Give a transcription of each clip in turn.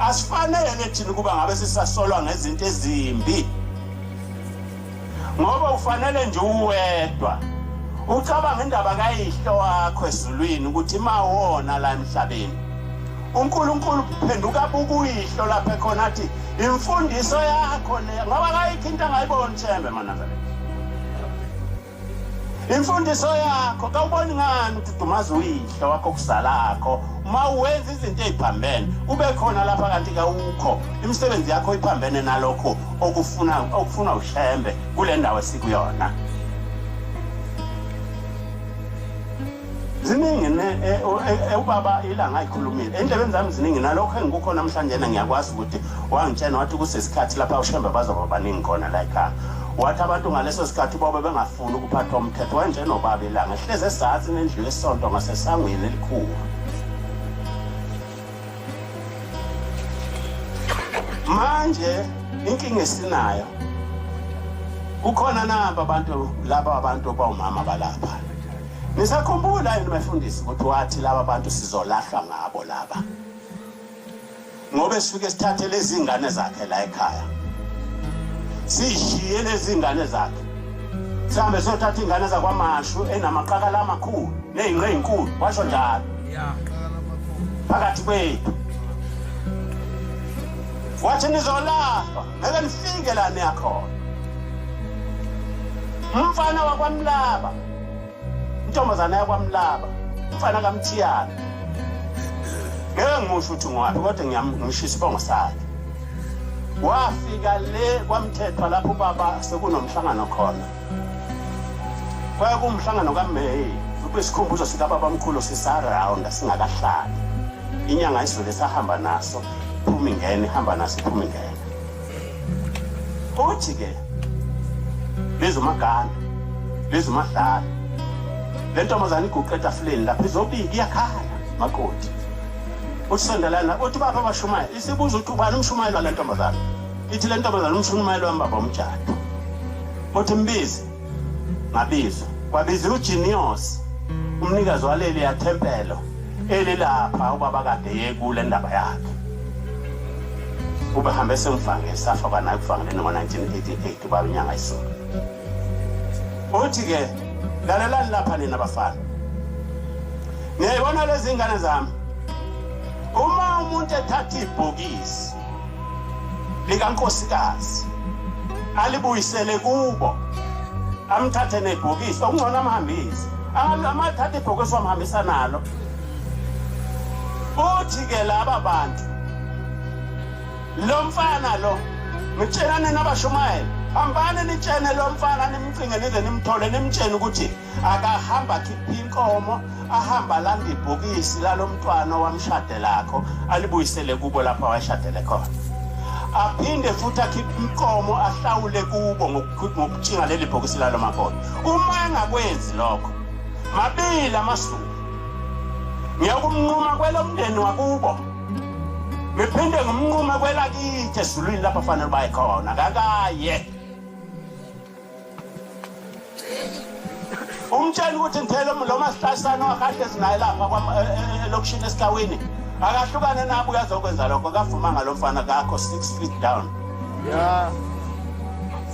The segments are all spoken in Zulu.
asifanele thina kuba ngabe sisasolwa ngezinto ezimbi ngoba ufanele nje uwedwa ucabanga indaba kayihlo wakho ezulwini ukuthi mawona la emhlabeni uNkulunkulu kuphenduka bukuyihlo lapha khona athi imfundiso yakho le ngoba kayikho into angayiboni Thembe manazale imfundiso yakho kawuboni ngani ukuthi udumaza uyihlo wakho kusalakho uma uwenza izinto eziphambene ube khona lapha kanti kawukho imisebenzi yakho iphambene nalokho okufuna ushembe kule ndawo esikuyona ziningi ubaba ilanga ayikhulumile endlebeni zami ziningi nalokho engikho namhlanje ngiyakwazi ukuthi wangitshena wathi kusesikhathi lapha ushembe bazoba baningi khona la ekhaya wathi abantu ngaleso sikhathi bobe bengafuni ukuphathwa umthetho wanje nobaba ilanga ehleze esathi nendlu yesonto ngasesangweni elikhulu manje inkinga esinayo kukhona namba abantu laba abantu bawumama balapha nisakhumbula yini bafundisi ukuthi wathi laba abantu sizolahla ngabo laba ngoba sifike sithathe lezi ingane zakhe la ekhaya sishiye lezi ingane zakhe sihambe sothatha ingane zakwaMashu enamaqakala amakhulu nezingqe ezinkulu washo njalo phakathi kwethu wathi nizolahlwa ngeke nifike la niyakhona umfana wakwaMlaba intombazana yakwaMlaba umfana kaMthiyana ngeke ngisho ukuthi ngwapi kodwa ngiyamshisa isibongo sakhe wafika le kwaMthethwa lapho ubaba sekunomhlangano khona kwaye kumhlangano kaMeyi ubesikhumbuzo sika baba omkhulu sisaraund singakahlali inyanga isivele sahamba naso phuma ingene ihamba naso iphuma ingene uthi ke lezomagana lezomadlala lentombazana iguqe etafuleni lapha izobika iyakhala makoti uthi sondelana uthi baba abashumayela isibuza ukuthi ubani umshumayelo lentombazana ithi lentombazana umshumayelo wambaba umtshado uthi mbizi ngabizo kwabiza uGenius umnikazi waleli yathempelo elilapha ubaba kade yekule ndaba yakhe ubehambe semfange safa banayo kufangele ngo1988 baba inyanga isonto uthi ke lalelani lapha nina bafana ngiyibona lezi ingane zami uma umuntu ethatha ibhokisi likankosikazi alibuyisele kubo amthathe nebhokisi okungcono amhambise amathathe ibhokisi wamhambisa nalo uthi ke laba bantu lo mfana lo ngitshelane nabashumayela hambane nitshene lo mfana nimcinge nize nimthole nimtshene ukuthi akahamba khipha inkomo ahamba landa ibhokisi lalomntwana wamshade lakho alibuyisele kubo lapha washadele khona aphinde futhi akhipha inkomo ahlawule kubo ngokutshinga leli bhokisi lalo makhono uma engakwenzi lokho mabili amasuku ngiyakumnquma kwelomndeni wakubo ngiphinde ngumnquma kwelakithi ezulwini lapha fanele bayikhona kakaye umtshela ukuthi ngithele lo masihlasana wakahle sinaye lapha elokishini esikawini akahlukane nabo uyazokwenza lokho kavuma ngalomfana kakho 6 feet down yeah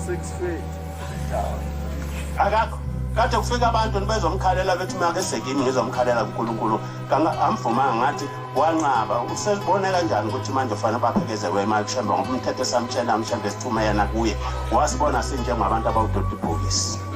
6 feet down akakho kade kufika abantu nibezomkhalela bethi make sekini ngizomkhalela kuNkulunkulu amvuma ngathi wanqaba usezibone kanjani ukuthi manje ufanele baphekeze kwemali kushemba ngoba umthetho samtshela amshembe sithuma yena kuye wasibona sinjengabantu abawudoda ibhokisi